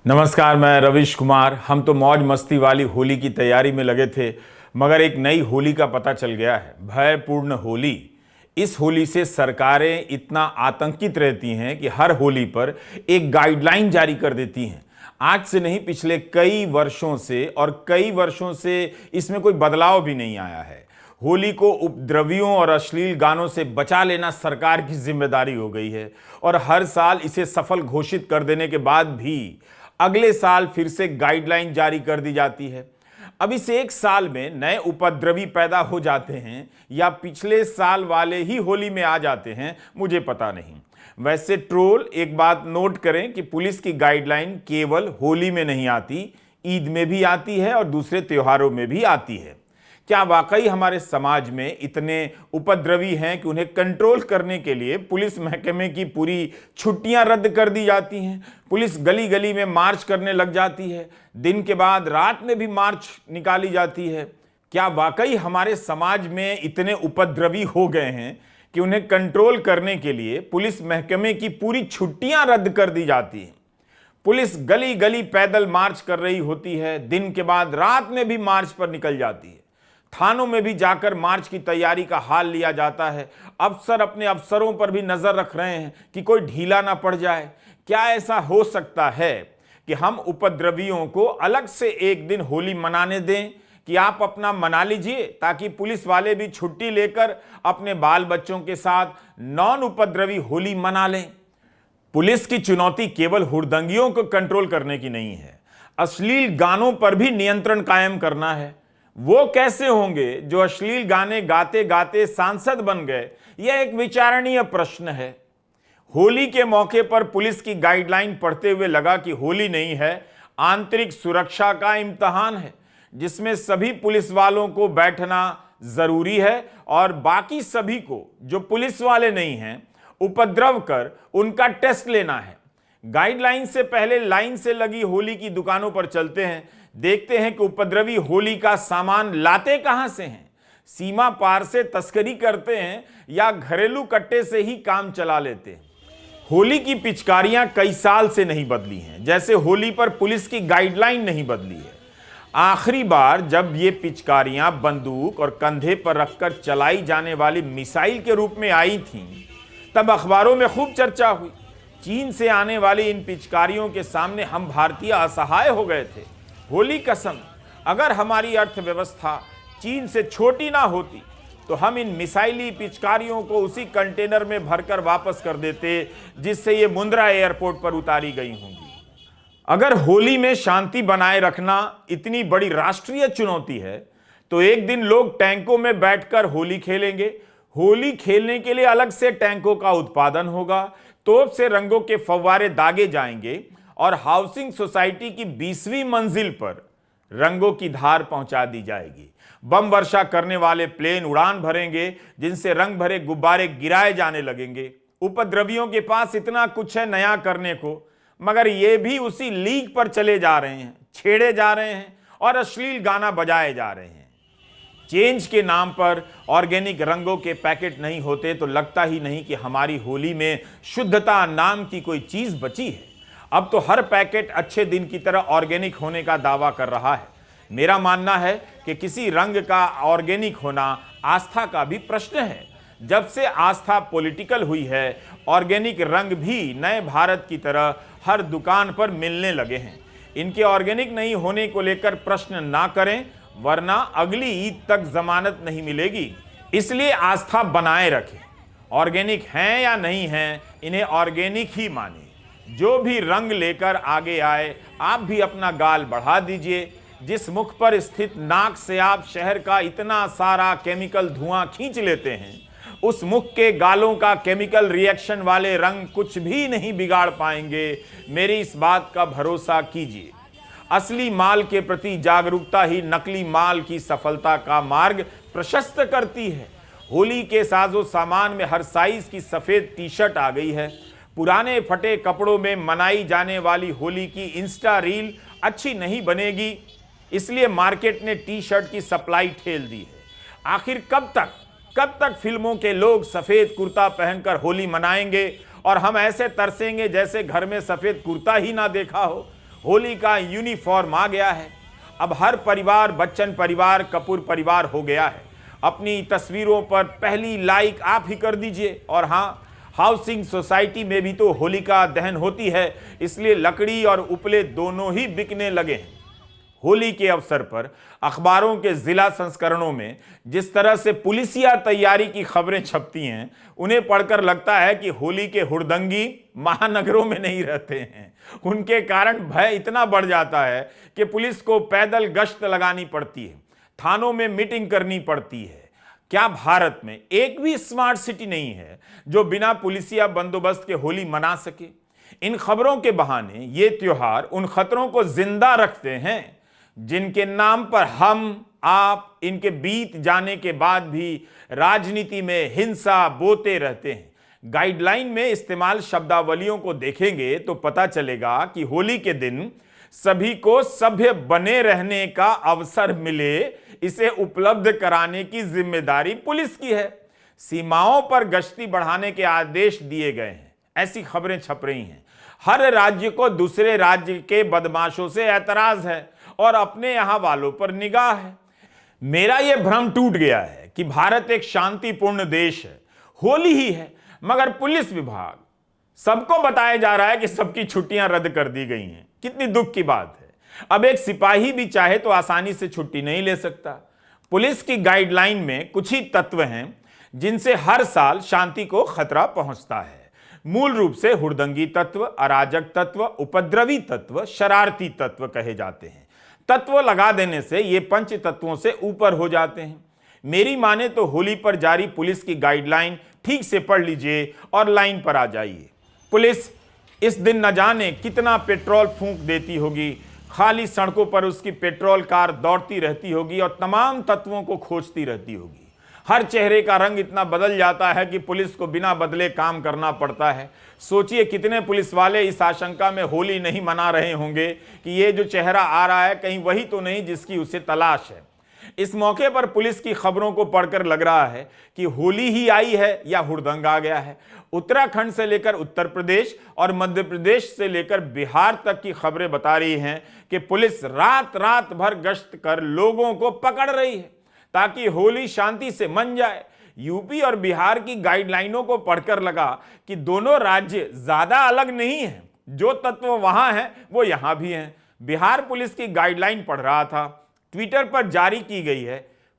नमस्कार, मैं रविश कुमार। हम तो मौज मस्ती वाली होली की तैयारी में लगे थे, मगर एक नई होली का पता चल गया है। भयपूर्ण होली। इस होली से सरकारें इतना आतंकित रहती हैं कि हर होली पर एक गाइडलाइन जारी कर देती हैं। आज से नहीं, पिछले कई वर्षों से, और कई वर्षों से इसमें कोई बदलाव भी नहीं आया है। होली को उपद्रवियों और अश्लील गानों से बचा लेना सरकार की जिम्मेदारी हो गई है, और हर साल इसे सफल घोषित कर देने के बाद भी अगले साल फिर से गाइडलाइन जारी कर दी जाती है। अब इस एक साल में नए उपद्रवी पैदा हो जाते हैं या पिछले साल वाले ही होली में आ जाते हैं, मुझे पता नहीं। वैसे ट्रोल, एक बात नोट करें कि पुलिस की गाइडलाइन केवल होली में नहीं आती, ईद में भी आती है और दूसरे त्योहारों में भी आती है। क्या वाकई हमारे समाज में इतने उपद्रवी हैं कि उन्हें कंट्रोल करने के लिए पुलिस महकमे की पूरी छुट्टियां रद्द कर दी जाती हैं? पुलिस गली गली में मार्च करने लग जाती है, दिन के बाद रात में भी मार्च निकाली जाती है। क्या वाकई हमारे समाज में इतने उपद्रवी हो गए हैं कि उन्हें कंट्रोल करने के लिए पुलिस महकमे की पूरी छुट्टियां रद्द कर दी जाती हैं? पुलिस गली गली पैदल मार्च कर रही होती है, दिन के बाद रात में भी मार्च पर निकल जाती है। थानों में भी जाकर मार्च की तैयारी का हाल लिया जाता है। अफसर अपने अफसरों पर भी नजर रख रहे हैं कि कोई ढीला ना पड़ जाए। क्या ऐसा हो सकता है कि हम उपद्रवियों को अलग से एक दिन होली मनाने दें कि आप अपना मना लीजिए, ताकि पुलिस वाले भी छुट्टी लेकर अपने बाल बच्चों के साथ नॉन उपद्रवी होली मना लें? पुलिस की चुनौती केवल हुड़दंगियों को कंट्रोल करने की नहीं है, अश्लील गानों पर भी नियंत्रण कायम करना है। वो कैसे होंगे जो अश्लील गाने गाते गाते सांसद बन गए? यह एक विचारणीय प्रश्न है। होली के मौके पर पुलिस की गाइडलाइन पढ़ते हुए लगा कि होली नहीं है, आंतरिक सुरक्षा का इम्तहान है, जिसमें सभी पुलिस वालों को बैठना जरूरी है और बाकी सभी को, जो पुलिस वाले नहीं हैं, उपद्रव कर उनका टेस्ट लेना है। गाइडलाइन से पहले लाइन से लगी होली की दुकानों पर चलते हैं, देखते हैं कि उपद्रवी होली का सामान लाते कहां से हैं। सीमा पार से तस्करी करते हैं या घरेलू कट्टे से ही काम चला लेते हैं। होली की पिचकारियां कई साल से नहीं बदली हैं, जैसे होली पर पुलिस की गाइडलाइन नहीं बदली है। आखिरी बार जब ये पिचकारियां बंदूक और कंधे पर रखकर चलाई जाने वाली मिसाइल के रूप में आई थीं, तब अखबारों में खूब चर्चा हुई। चीन से आने वाली इन पिचकारियों के सामने हम भारतीय असहाय हो गए थे। होली कसम, अगर हमारी अर्थव्यवस्था चीन से छोटी ना होती तो हम इन मिसाइली पिचकारियों को उसी कंटेनर में भरकर वापस कर देते जिससे ये मुंद्रा एयरपोर्ट पर उतारी गई होंगी। अगर होली में शांति बनाए रखना इतनी बड़ी राष्ट्रीय चुनौती है, तो एक दिन लोग टैंकों में बैठकर होली खेलेंगे। होली खेलने के लिए अलग से टैंकों का उत्पादन होगा, तोप से रंगों के फव्वारे दागे जाएंगे और हाउसिंग सोसाइटी की 20वीं मंजिल पर रंगों की धार पहुंचा दी जाएगी। बम वर्षा करने वाले प्लेन उड़ान भरेंगे, जिनसे रंग भरे गुब्बारे गिराए जाने लगेंगे। उपद्रवियों के पास इतना कुछ है नया करने को, मगर ये भी उसी लीक पर चले जा रहे हैं, छेड़े जा रहे हैं और अश्लील गाना बजाए जा रहे हैं। चेंज के नाम पर ऑर्गेनिक रंगों के पैकेट नहीं होते तो लगता ही नहीं कि हमारी होली में शुद्धता नाम की कोई चीज बची है। अब तो हर पैकेट अच्छे दिन की तरह ऑर्गेनिक होने का दावा कर रहा है। मेरा मानना है कि किसी रंग का ऑर्गेनिक होना आस्था का भी प्रश्न है। जब से आस्था पॉलिटिकल हुई है, ऑर्गेनिक रंग भी नए भारत की तरह हर दुकान पर मिलने लगे हैं। इनके ऑर्गेनिक नहीं होने को लेकर प्रश्न ना करें, वरना अगली ईद तक जमानत नहीं मिलेगी। इसलिए आस्था बनाए रखें। ऑर्गेनिक हैं या नहीं हैं, इन्हें ऑर्गेनिक ही मानिए। जो भी रंग लेकर आगे आए, आप भी अपना गाल बढ़ा दीजिए। जिस मुख पर स्थित नाक से आप शहर का इतना सारा केमिकल धुआं खींच लेते हैं, उस मुख के गालों का केमिकल रिएक्शन वाले रंग कुछ भी नहीं बिगाड़ पाएंगे। मेरी इस बात का भरोसा कीजिए। असली माल के प्रति जागरूकता ही नकली माल की सफलता का मार्ग प्रशस्त करती है। होली के साजो सामान में हर साइज की सफेद टी शर्ट आ गई है। पुराने फटे कपड़ों में मनाई जाने वाली होली की इंस्टा रील अच्छी नहीं बनेगी, इसलिए मार्केट ने टी शर्ट की सप्लाई ठेल दी है। आखिर कब तक फिल्मों के लोग सफेद कुर्ता पहनकर होली मनाएंगे और हम ऐसे तरसेंगे जैसे घर में सफेद कुर्ता ही ना देखा हो। होली का यूनिफॉर्म आ गया है। अब हर परिवार बच्चन परिवार, कपूर परिवार हो गया है। अपनी तस्वीरों पर पहली लाइक आप ही कर दीजिए। और हाँ, हाउसिंग सोसाइटी में भी तो होलिका दहन होती है, इसलिए लकड़ी और उपले दोनों ही बिकने लगे हैं। होली के अवसर पर अखबारों के जिला संस्करणों में जिस तरह से पुलिसिया तैयारी की खबरें छपती हैं, उन्हें पढ़कर लगता है कि होली के हुड़दंगी महानगरों में नहीं रहते हैं। उनके कारण भय इतना बढ़ जाता है कि पुलिस को पैदल गश्त लगानी पड़ती है, थानों में मीटिंग करनी पड़ती है। क्या भारत में एक भी स्मार्ट सिटी नहीं है जो बिना पुलिसिया बंदोबस्त के होली मना सके? इन खबरों के बहाने ये त्योहार उन खतरों को जिंदा रखते हैं जिनके नाम पर हम आप इनके बीत जाने के बाद भी राजनीति में हिंसा बोते रहते हैं। गाइडलाइन में इस्तेमाल शब्दावलियों को देखेंगे तो पता चलेगा कि होली के दिन सभी को सभ्य बने रहने का अवसर मिले, इसे उपलब्ध कराने की जिम्मेदारी पुलिस की है। सीमाओं पर गश्ती बढ़ाने के आदेश दिए गए हैं, ऐसी खबरें छप रही हैं। हर राज्य को दूसरे राज्य के बदमाशों से ऐतराज है और अपने यहां वालों पर निगाह है। मेरा यह भ्रम टूट गया है कि भारत एक शांतिपूर्ण देश है, होली ही है, मगर पुलिस विभाग सबको बताया जा रहा है कि सबकी छुट्टियां रद्द कर दी गई हैं। कितनी दुख की बात है। अब एक सिपाही भी चाहे तो आसानी से छुट्टी नहीं ले सकता। पुलिस की गाइडलाइन में कुछ ही तत्व हैं जिनसे हर साल शांति को खतरा पहुंचता है। मूल रूप से हुड़दंगी तत्व, अराजक तत्व, उपद्रवी तत्व, शरारती तत्व कहे जाते हैं। तत्व लगा देने से ये पंच तत्वों से ऊपर हो जाते हैं। मेरी माने तो होली पर जारी पुलिस की गाइडलाइन ठीक से पढ़ लीजिए और लाइन पर आ जाइए। पुलिस इस दिन न जाने कितना पेट्रोल फूंक देती होगी, खाली सड़कों पर उसकी पेट्रोल कार दौड़ती रहती होगी और तमाम तत्वों को खोजती रहती होगी। हर चेहरे का रंग इतना बदल जाता है कि पुलिस को बिना बदले काम करना पड़ता है। सोचिए कितने पुलिस वाले इस आशंका में होली नहीं मना रहे होंगे कि ये जो चेहरा आ रहा है कहीं वही तो नहीं जिसकी उसे तलाश है। इस मौके पर पुलिस की खबरों को पढ़कर लग रहा है कि होली ही आई है या हुड़दंग आ गया है। उत्तराखंड से लेकर उत्तर प्रदेश और मध्य प्रदेश से लेकर बिहार तक की खबरें बता रही हैं कि पुलिस रात रात भर गश्त कर लोगों को पकड़ रही है ताकि होली शांति से मन जाए। यूपी और बिहार की गाइडलाइनों को पढ़कर लगा कि दोनों राज्य ज्यादा अलग नहीं हैं, जो तत्व वहां हैं वो यहां भी हैं। बिहार पुलिस की गाइडलाइन पढ़ रहा था, ट्विटर पर जारी की गई है।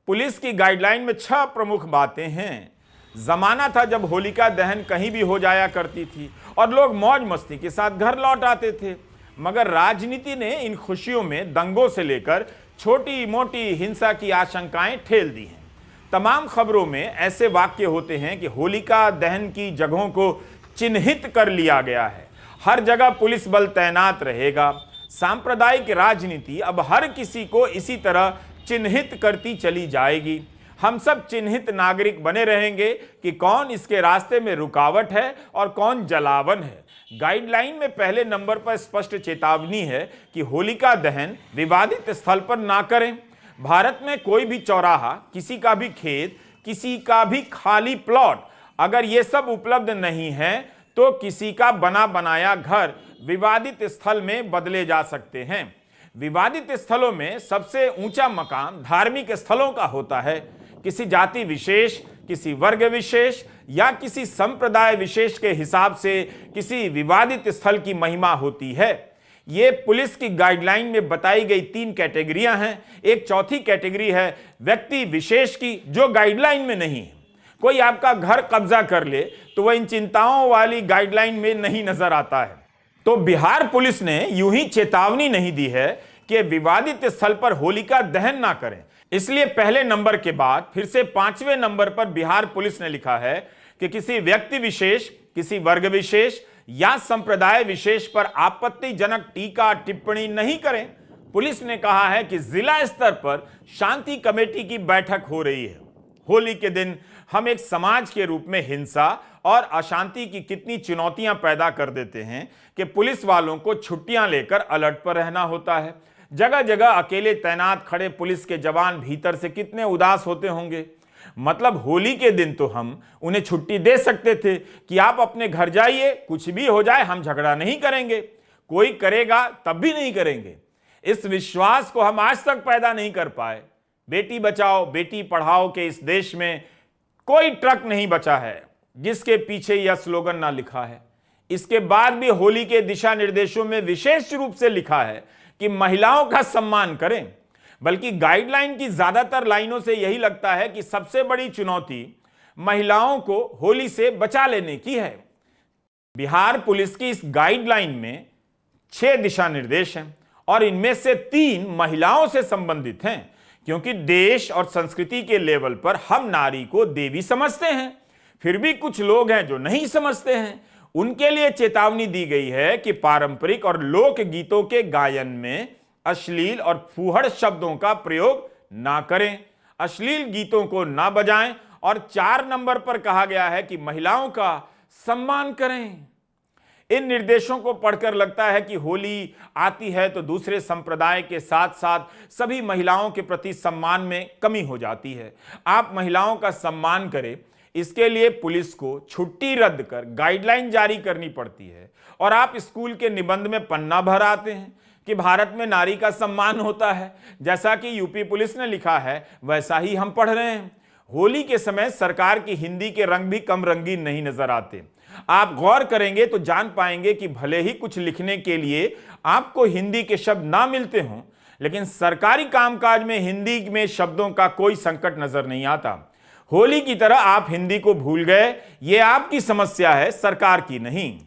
पुलिस की गाइडलाइन में 6 प्रमुख बातें हैं। जमाना था जब होलिका दहन कहीं भी हो जाया करती थी और लोग मौज मस्ती के साथ घर लौट आते थे, मगर राजनीति ने इन खुशियों में दंगों से लेकर छोटी मोटी हिंसा की आशंकाएं ठेल दी हैं। तमाम खबरों में ऐसे वाक्य होते हैं कि होलिका दहन की जगहों को चिन्हित कर लिया गया है, हर जगह पुलिस बल तैनात रहेगा। सांप्रदायिक राजनीति अब हर किसी को इसी तरह चिन्हित करती चली जाएगी। हम सब चिन्हित नागरिक बने रहेंगे कि कौन इसके रास्ते में रुकावट है और कौन जलावन है। गाइडलाइन में पहले नंबर पर स्पष्ट चेतावनी है कि होलिका दहन विवादित स्थल पर ना करें। भारत में कोई भी चौराहा, किसी का भी खेत, किसी का भी खाली प्लॉट, अगर ये सब उपलब्ध नहीं है तो किसी का बना बनाया घर विवादित स्थल में बदले जा सकते हैं। विवादित स्थलों में सबसे ऊंचा मकाम धार्मिक स्थलों का होता है। किसी जाति विशेष, किसी वर्ग विशेष या किसी संप्रदाय विशेष के हिसाब से किसी विवादित स्थल की महिमा होती है। ये पुलिस की गाइडलाइन में बताई गई 3 कैटेगरियां हैं। एक चौथी कैटेगरी है व्यक्ति विशेष की, जो गाइडलाइन में नहीं है। कोई आपका घर कब्जा कर ले तो वह इन चिंताओं वाली गाइडलाइन में नहीं नजर आता है। तो बिहार पुलिस ने यूं ही चेतावनी नहीं दी है कि विवादित स्थल पर होलिका दहन ना करें, इसलिए पहले नंबर के बाद फिर से 5वें नंबर पर बिहार पुलिस ने लिखा है कि किसी व्यक्ति विशेष, किसी वर्ग विशेष या संप्रदाय विशेष पर आपत्तिजनक टीका टिप्पणी नहीं करें। पुलिस ने कहा है कि जिला स्तर पर शांति कमेटी की बैठक हो रही है। होली के दिन हम एक समाज के रूप में हिंसा और अशांति की कितनी चुनौतियां पैदा कर देते हैं कि पुलिस वालों को छुट्टियां लेकर अलर्ट पर रहना होता है। जगह जगह अकेले तैनात खड़े पुलिस के जवान भीतर से कितने उदास होते होंगे। मतलब होली के दिन तो हम उन्हें छुट्टी दे सकते थे कि आप अपने घर जाइए, कुछ भी हो जाए हम झगड़ा नहीं करेंगे। कोई करेगा तब भी नहीं करेंगे। इस विश्वास को हम आज तक पैदा नहीं कर पाए। बेटी बचाओ बेटी पढ़ाओ के इस देश में कोई ट्रक नहीं बचा है जिसके पीछे यह स्लोगन ना लिखा है। इसके बाद भी होली के दिशा निर्देशों में विशेष रूप से लिखा है कि महिलाओं का सम्मान करें, बल्कि गाइडलाइन की ज्यादातर लाइनों से यही लगता है कि सबसे बड़ी चुनौती महिलाओं को होली से बचा लेने की है। बिहार पुलिस की इस गाइडलाइन में 6 दिशा निर्देश हैं और इनमें से 3 महिलाओं से संबंधित हैं, क्योंकि देश और संस्कृति के लेवल पर हम नारी को देवी समझते हैं। फिर भी कुछ लोग हैं जो नहीं समझते हैं। उनके लिए चेतावनी दी गई है कि पारंपरिक और लोक गीतों के गायन में अश्लील और फूहड़ शब्दों का प्रयोग ना करें, अश्लील गीतों को ना बजाएं और 4 नंबर पर कहा गया है कि महिलाओं का सम्मान करें। इन निर्देशों को पढ़कर लगता है कि होली आती है तो दूसरे संप्रदाय के साथ साथ सभी महिलाओं के प्रति सम्मान में कमी हो जाती है। आप महिलाओं का सम्मान करें, इसके लिए पुलिस को छुट्टी रद्द कर गाइडलाइन जारी करनी पड़ती है और आप स्कूल के निबंध में पन्ना भर आते हैं कि भारत में नारी का सम्मान होता है। जैसा कि यूपी पुलिस ने लिखा है वैसा ही हम पढ़ रहे हैं। होली के समय सरकार की हिंदी के रंग भी कम रंगीन नहीं नजर आते। आप गौर करेंगे तो जान पाएंगे कि भले ही कुछ लिखने के लिए आपको हिंदी के शब्द ना मिलते हों, लेकिन सरकारी कामकाज में हिंदी में शब्दों का कोई संकट नजर नहीं आता। होली की तरह आप हिंदी को भूल गए, यह आपकी समस्या है, सरकार की नहीं।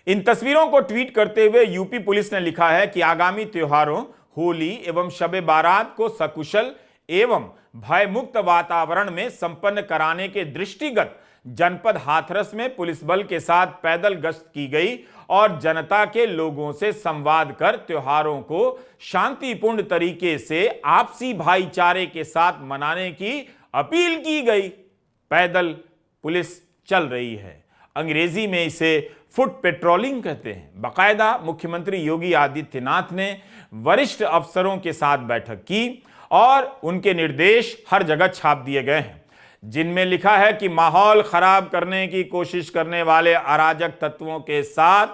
इन तस्वीरों को ट्वीट करते हुए यूपी पुलिस ने लिखा है कि आगामी त्योहारों होली एवं शबे बारात को सकुशल एवं भयमुक्त वातावरण में संपन्न कराने के दृष्टिगत जनपद हाथरस में पुलिस बल के साथ पैदल गश्त की गई और जनता के लोगों से संवाद कर त्योहारों को शांतिपूर्ण तरीके से आपसी भाईचारे के साथ मनाने की अपील की गई। पैदल पुलिस चल रही है, अंग्रेजी में इसे फुट पेट्रोलिंग कहते हैं। बाकायदा मुख्यमंत्री योगी आदित्यनाथ ने वरिष्ठ अफसरों के साथ बैठक की और उनके निर्देश हर जगह छाप दिए गए हैं, जिनमें लिखा है कि माहौल खराब करने की कोशिश करने वाले अराजक तत्वों के साथ,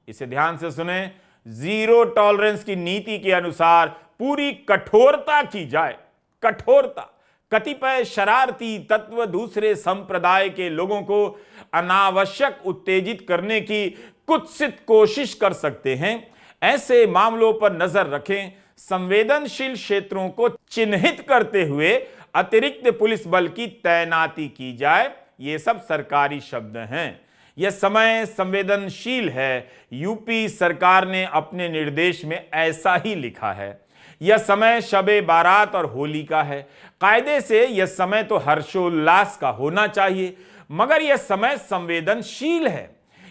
इसे ध्यान से सुने, जीरो टॉलरेंस की नीति के अनुसार पूरी कठोरता की जाए। कठोरता। कतिपय शरारती तत्व दूसरे संप्रदाय के लोगों को अनावश्यक उत्तेजित करने की कुत्सित कोशिश कर सकते हैं। ऐसे मामलों पर नजर रखें। संवेदनशील क्षेत्रों को चिन्हित करते हुए अतिरिक्त पुलिस बल की तैनाती की जाए। ये सब सरकारी शब्द हैं। यह समय संवेदनशील है। यूपी सरकार ने अपने निर्देश में ऐसा ही लिखा है। यह समय शबे बारात और होली का है। कायदे से यह समय तो हर्षोल्लास का होना चाहिए, मगर यह समय संवेदनशील है।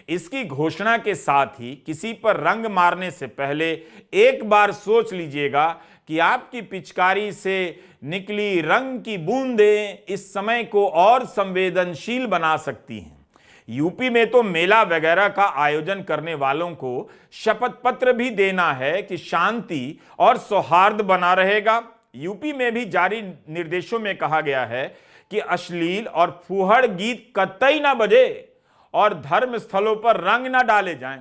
इसकी घोषणा के साथ ही किसी पर रंग मारने से पहले एक बार सोच लीजिएगा कि आपकी पिचकारी से निकली रंग की बूंदें इस समय को और संवेदनशील बना सकती हैं। यूपी में तो मेला वगैरह का आयोजन करने वालों को शपथ पत्र भी देना है कि शांति और सौहार्द बना रहेगा। यूपी में भी जारी निर्देशों में कहा गया है कि अश्लील और फूहड़ गीत कतई ना बजे और धर्म स्थलों पर रंग ना डाले जाएं।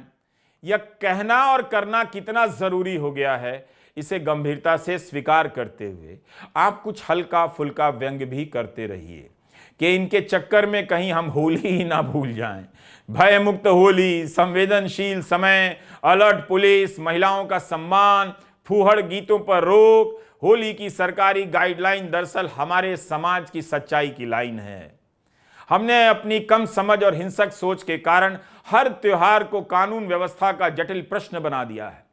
यह कहना और करना कितना जरूरी हो गया है, इसे गंभीरता से स्वीकार करते हुए आप कुछ हल्का फुल्का व्यंग भी करते रहिए कि इनके चक्कर में कहीं हम होली ही ना भूल जाएं। भय मुक्त होली, संवेदनशील समय, अलर्ट पुलिस, महिलाओं का सम्मान, फूहड़ गीतों पर रोक, होली की सरकारी गाइडलाइन दरअसल हमारे समाज की सच्चाई की लाइन है। हमने अपनी कम समझ और हिंसक सोच के कारण हर त्योहार को कानून व्यवस्था का जटिल प्रश्न बना दिया है।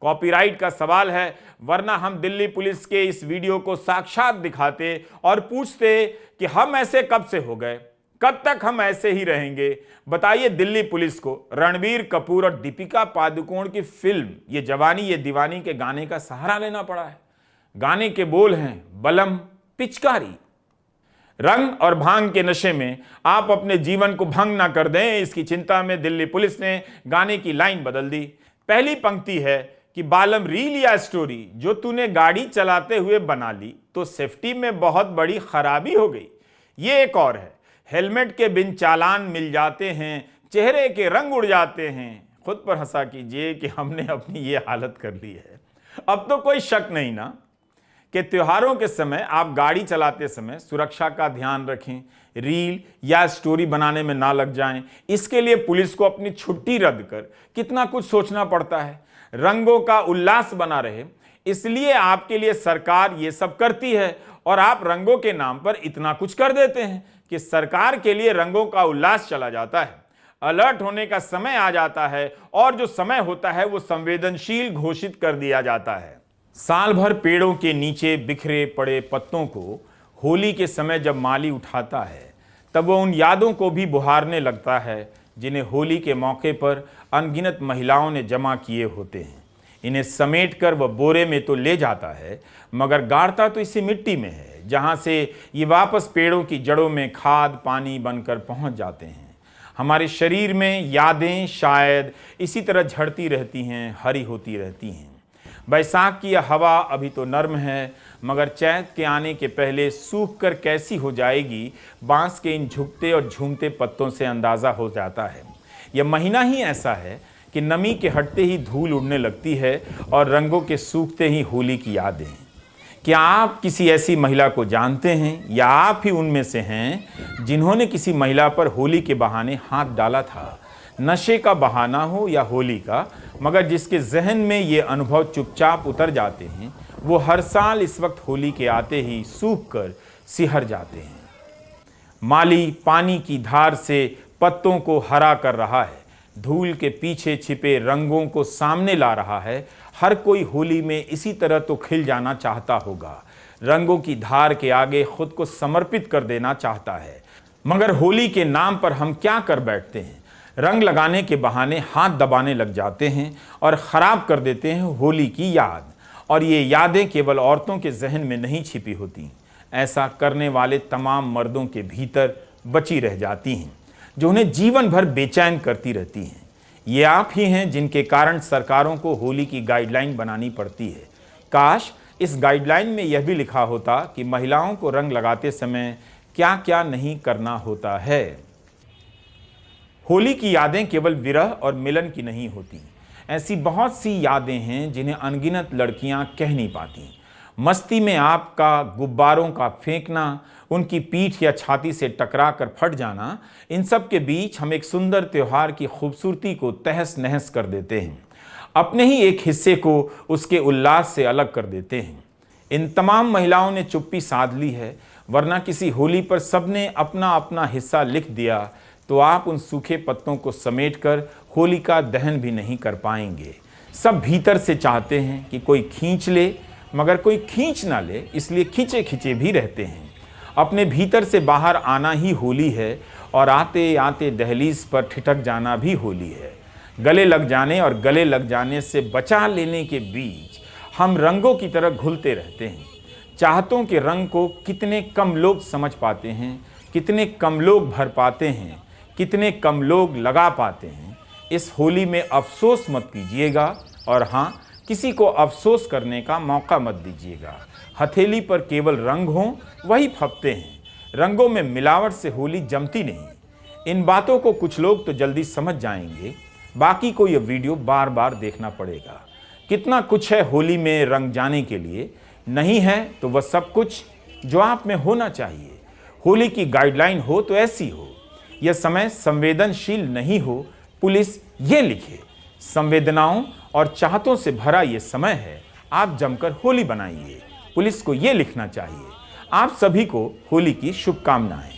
कॉपीराइट का सवाल है, वरना हम दिल्ली पुलिस के इस वीडियो को साक्षात दिखाते और पूछते कि हम ऐसे कब से हो गए, कब तक हम ऐसे ही रहेंगे। बताइए दिल्ली पुलिस को रणबीर कपूर और दीपिका पादुकोण की फिल्म ये जवानी ये दीवानी के गाने का सहारा लेना पड़ा है। गाने के बोल हैं बलम पिचकारी। रंग और भांग के नशे में आप अपने जीवन को भंग ना कर दें, इसकी चिंता में दिल्ली पुलिस ने गाने की लाइन बदल दी। पहली पंक्ति है कि बालम रील या स्टोरी जो तूने गाड़ी चलाते हुए बना ली तो सेफ्टी में बहुत बड़ी खराबी हो गई। ये एक और है, हेलमेट के बिन चालान मिल जाते हैं, चेहरे के रंग उड़ जाते हैं, खुद पर हंसा कीजिए कि हमने अपनी ये हालत कर ली है। अब तो कोई शक नहीं ना कि त्योहारों के समय आप गाड़ी चलाते समय सुरक्षा का ध्यान रखें, रील या स्टोरी बनाने में ना लग जाएं। इसके लिए पुलिस को अपनी छुट्टी रद्द कर कितना कुछ सोचना पड़ता है। रंगों का उल्लास बना रहे, इसलिए आपके लिए सरकार ये सब करती है और आप रंगों के नाम पर इतना कुछ कर देते हैं कि सरकार के लिए रंगों का उल्लास चला जाता है। अलर्ट होने का समय आ जाता है और जो समय होता है वो संवेदनशील घोषित कर दिया जाता है। साल भर पेड़ों के नीचे बिखरे पड़े पत्तों को होली के समय जब माली उठाता है तब वो उन यादों को भी बुहारने लगता है जिन्हें होली के मौके पर अनगिनत महिलाओं ने जमा किए होते हैं। इन्हें समेट कर वह बोरे में तो ले जाता है, मगर गाड़ता तो इसी मिट्टी में है जहाँ से ये वापस पेड़ों की जड़ों में खाद पानी बनकर पहुँच जाते हैं। हमारे शरीर में यादें शायद इसी तरह झड़ती रहती हैं, हरी होती रहती हैं। बैसाख की यह हवा अभी तो नर्म है, मगर चैत के आने के पहले सूख कर कैसी हो जाएगी, बांस के इन झुकते और झूमते पत्तों से अंदाज़ा हो जाता है। यह महीना ही ऐसा है कि नमी के हटते ही धूल उड़ने लगती है और रंगों के सूखते ही होली की यादें। क्या आप किसी ऐसी महिला को जानते हैं या आप ही उनमें से हैं जिन्होंने किसी महिला पर होली के बहाने हाथ डाला था? नशे का बहाना हो या होली का, मगर जिसके जहन में ये अनुभव चुपचाप उतर जाते हैं वो हर साल इस वक्त होली के आते ही सूख कर सिहर जाते हैं। माली पानी की धार से पत्तों को हरा कर रहा है, धूल के पीछे छिपे रंगों को सामने ला रहा है। हर कोई होली में इसी तरह तो खिल जाना चाहता होगा, रंगों की धार के आगे खुद को समर्पित कर देना चाहता है। मगर होली के नाम पर हम क्या कर बैठते हैं? रंग लगाने के बहाने हाथ दबाने लग जाते हैं और ख़राब कर देते हैं होली की याद। और ये यादें केवल औरतों के जहन में नहीं छिपी होती, ऐसा करने वाले तमाम मर्दों के भीतर बची रह जाती हैं, जो उन्हें जीवन भर बेचैन करती रहती हैं। ये आप ही हैं जिनके कारण सरकारों को होली की गाइडलाइन बनानी पड़ती है। काश इस गाइडलाइन में यह भी लिखा होता कि महिलाओं को रंग लगाते समय क्या क्या नहीं करना होता है। होली की यादें केवल विरह और मिलन की नहीं होती, ऐसी बहुत सी यादें हैं जिन्हें अनगिनत लड़कियां कह नहीं पाती। मस्ती में आपका गुब्बारों का फेंकना, उनकी पीठ या छाती से टकरा कर फट जाना, इन सब के बीच हम एक सुंदर त्योहार की खूबसूरती को तहस नहस कर देते हैं, अपने ही एक हिस्से को उसके उल्लास से अलग कर देते हैं। इन तमाम महिलाओं ने चुप्पी साध ली है, वरना किसी होली पर सबने अपना अपना हिस्सा लिख दिया तो आप उन सूखे पत्तों को समेट कर होली का दहन भी नहीं कर पाएंगे। सब भीतर से चाहते हैं कि कोई खींच ले, मगर कोई खींच ना ले, इसलिए खींचे खींचे भी रहते हैं। अपने भीतर से बाहर आना ही होली है और आते आते दहलीज पर ठिठक जाना भी होली है। गले लग जाने और गले लग जाने से बचा लेने के बीच हम रंगों की तरह घुलते रहते हैं। चाहतों के रंग को कितने कम लोग समझ पाते हैं, कितने कम लोग भर पाते हैं, कितने कम लोग लगा पाते हैं। इस होली में अफसोस मत कीजिएगा और हाँ, किसी को अफसोस करने का मौका मत दीजिएगा। हथेली पर केवल रंग हों वही फपते हैं, रंगों में मिलावट से होली जमती नहीं। इन बातों को कुछ लोग तो जल्दी समझ जाएंगे, बाकी को यह वीडियो बार बार देखना पड़ेगा। कितना कुछ है होली में रंग जाने के लिए, नहीं है तो वह सब कुछ जो आप में होना चाहिए। होली की गाइडलाइन हो तो ऐसी हो, यह समय संवेदनशील नहीं हो, पुलिस ये लिखे। संवेदनाओं और चाहतों से भरा ये समय है, आप जमकर होली बनाइए, पुलिस को ये लिखना चाहिए। आप सभी को होली की शुभकामनाएं।